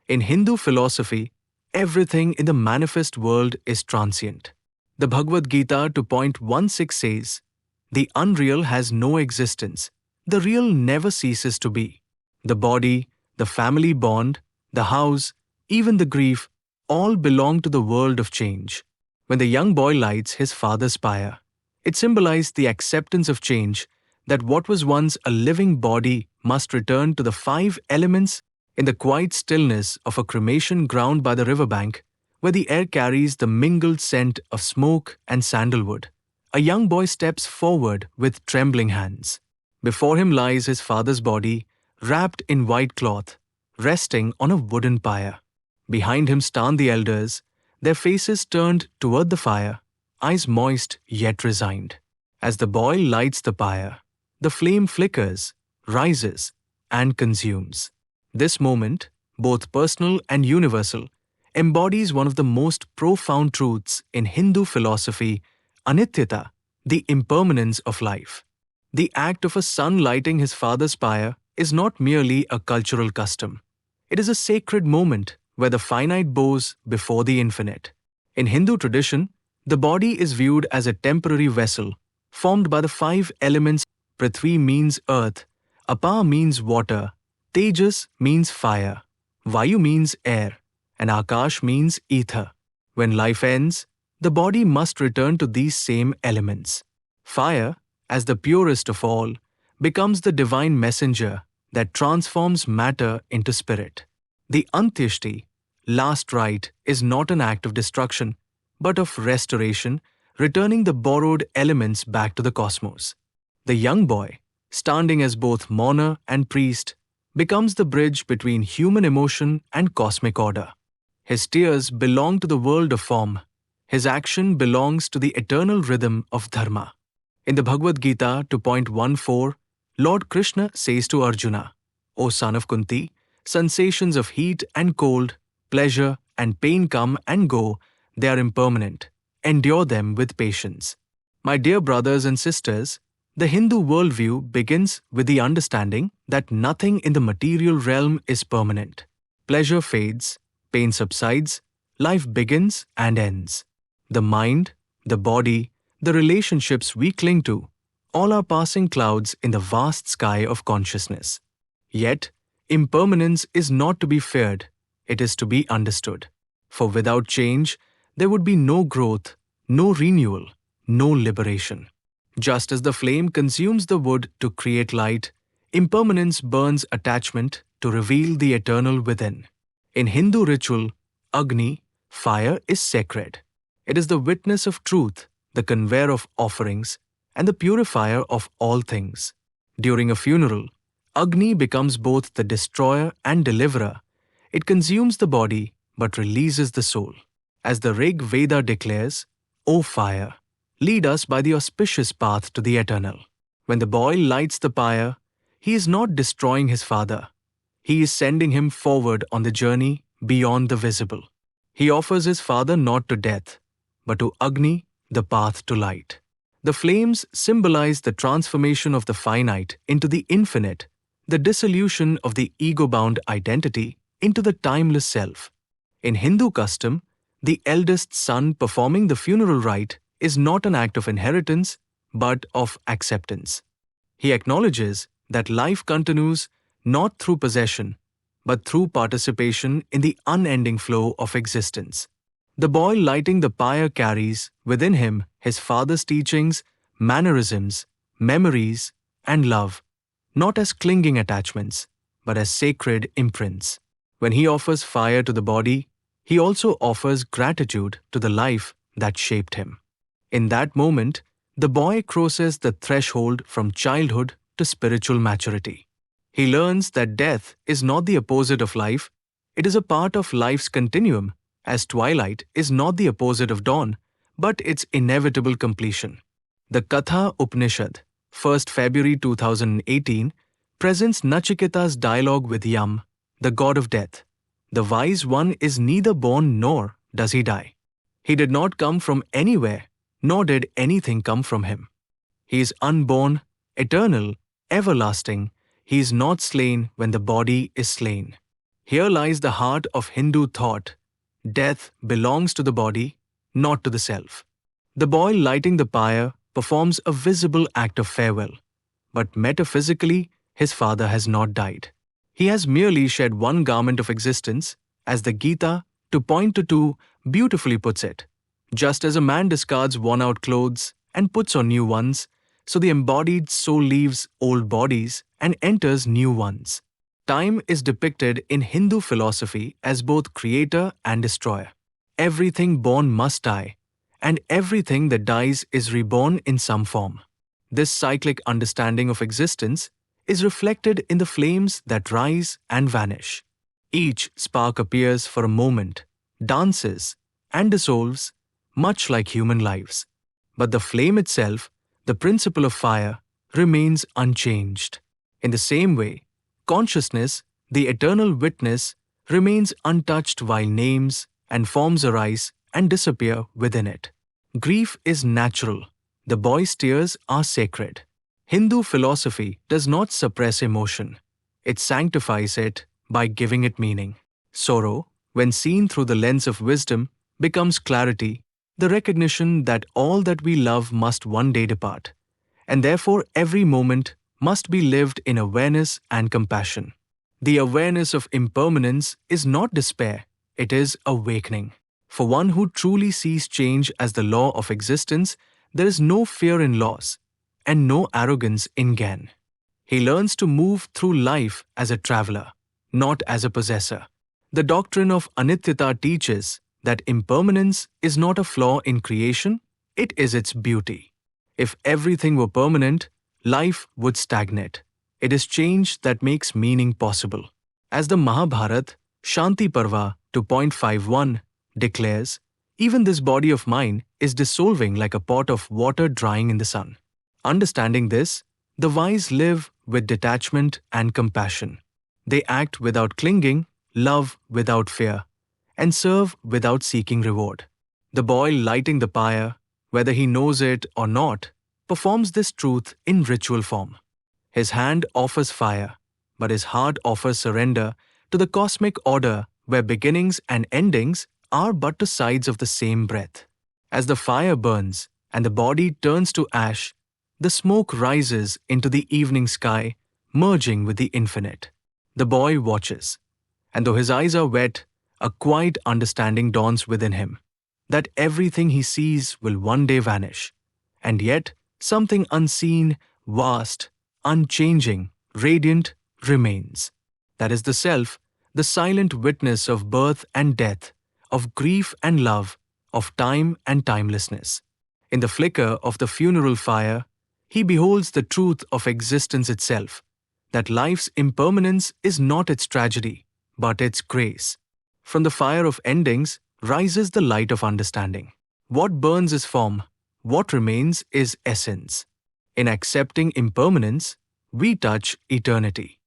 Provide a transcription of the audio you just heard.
In Hindu philosophy, everything in the manifest world is transient. The Bhagavad Gita 2.16 says, "The unreal has no existence. The real never ceases to be." The body, the family bond, the house, even the grief, all belong to the world of change. When the young boy lights his father's pyre, it symbolized the acceptance of change, that what was once a living body must return to the five elements in the quiet stillness of a cremation ground by the riverbank, where the air carries the mingled scent of smoke and sandalwood. A young boy steps forward with trembling hands. Before him lies his father's body, wrapped in white cloth, resting on a wooden pyre. Behind him stand the elders, their faces turned toward the fire, eyes moist yet resigned. As the boy lights the pyre, the flame flickers, rises, and consumes. This moment, both personal and universal, embodies one of the most profound truths in Hindu philosophy, anityata, the impermanence of life. The act of a son lighting his father's pyre is not merely a cultural custom. It is a sacred moment where the finite bows before the infinite. In Hindu tradition, the body is viewed as a temporary vessel formed by the five elements. Prithvi means earth, Apa means water, Tejas means fire, Vayu means air, and Akash means ether. When life ends, the body must return to these same elements. Fire, as the purest of all, becomes the divine messenger that transforms matter into spirit. The Antyeshti, last rite, is not an act of destruction, but of restoration, returning the borrowed elements back to the cosmos. The young boy, standing as both mourner and priest, becomes the bridge between human emotion and cosmic order. His tears belong to the world of form. His action belongs to the eternal rhythm of Dharma. In the Bhagavad Gita 2.14, Lord Krishna says to Arjuna, "O son of Kunti, sensations of heat and cold, pleasure and pain come and go. They are impermanent. Endure them with patience." My dear brothers and sisters, the Hindu worldview begins with the understanding that nothing in the material realm is permanent. Pleasure fades, pain subsides, life begins and ends. The mind, the body, the relationships we cling to, all are passing clouds in the vast sky of consciousness. Yet, impermanence is not to be feared, it is to be understood. For without change, there would be no growth, no renewal, no liberation. Just as the flame consumes the wood to create light, impermanence burns attachment to reveal the eternal within. In Hindu ritual, Agni, fire, is sacred. It is the witness of truth, the conveyor of offerings, and the purifier of all things. During a funeral, Agni becomes both the destroyer and deliverer. It consumes the body but releases the soul. As the Rig Veda declares, "O fire, lead us by the auspicious path to the eternal." When the boy lights the pyre, he is not destroying his father. He is sending him forward on the journey beyond the visible. He offers his father not to death, but to Agni, the path to light. The flames symbolize the transformation of the finite into the infinite, the dissolution of the ego-bound identity into the timeless self. In Hindu custom, the eldest son performing the funeral rite is not an act of inheritance, but of acceptance. He acknowledges that life continues not through possession, but through participation in the unending flow of existence. The boy lighting the pyre carries within him his father's teachings, mannerisms, memories, and love, not as clinging attachments, but as sacred imprints. When he offers fire to the body, he also offers gratitude to the life that shaped him. In that moment, the boy crosses the threshold from childhood to spiritual maturity. He learns that death is not the opposite of life, it is a part of life's continuum, as twilight is not the opposite of dawn, but its inevitable completion. The Katha Upanishad, 1st February 2018, presents Nachiketa's dialogue with Yam, the god of death. The wise one is neither born nor does he die. He did not come from anywhere, nor did anything come from him. He is unborn, eternal, everlasting. He is not slain when the body is slain. Here lies the heart of Hindu thought. Death belongs to the body, not to the self. The boy lighting the pyre performs a visible act of farewell, but metaphysically, his father has not died. He has merely shed one garment of existence, as the Gita, to point to two, beautifully puts it. Just as a man discards worn-out clothes and puts on new ones, so the embodied soul leaves old bodies and enters new ones. Time is depicted in Hindu philosophy as both creator and destroyer. Everything born must die, and everything that dies is reborn in some form. This cyclic understanding of existence is reflected in the flames that rise and vanish. Each spark appears for a moment, dances, and dissolves, much like human lives. But the flame itself, the principle of fire, remains unchanged. In the same way, consciousness, the eternal witness, remains untouched while names and forms arise and disappear within it. Grief is natural. The boy's tears are sacred. Hindu philosophy does not suppress emotion. It sanctifies it by giving it meaning. Sorrow, when seen through the lens of wisdom, becomes clarity, the recognition that all that we love must one day depart, and therefore every moment must be lived in awareness and compassion. The awareness of impermanence is not despair, it is awakening. For one who truly sees change as the law of existence, there is no fear in loss and no arrogance in gain. He learns to move through life as a traveler, not as a possessor. The doctrine of anityata teaches that impermanence is not a flaw in creation, it is its beauty. If everything were permanent, life would stagnate. It is change that makes meaning possible. As the Mahabharata, Shanti Parva 2.51 declares, even this body of mine is dissolving like a pot of water drying in the sun. Understanding this, the wise live with detachment and compassion. They act without clinging, love without fear, and serve without seeking reward. The boy lighting the pyre, whether he knows it or not, performs this truth in ritual form. His hand offers fire, but his heart offers surrender to the cosmic order where beginnings and endings are but two sides of the same breath. As the fire burns and the body turns to ash, the smoke rises into the evening sky, merging with the infinite. The boy watches, and though his eyes are wet, a quiet understanding dawns within him, that everything he sees will one day vanish, and yet something unseen, vast, unchanging, radiant remains. That is the self, the silent witness of birth and death, of grief and love, of time and timelessness. In the flicker of the funeral fire, he beholds the truth of existence itself, that life's impermanence is not its tragedy, but its grace. From the fire of endings rises the light of understanding. What burns is form, what remains is essence. In accepting impermanence, we touch eternity.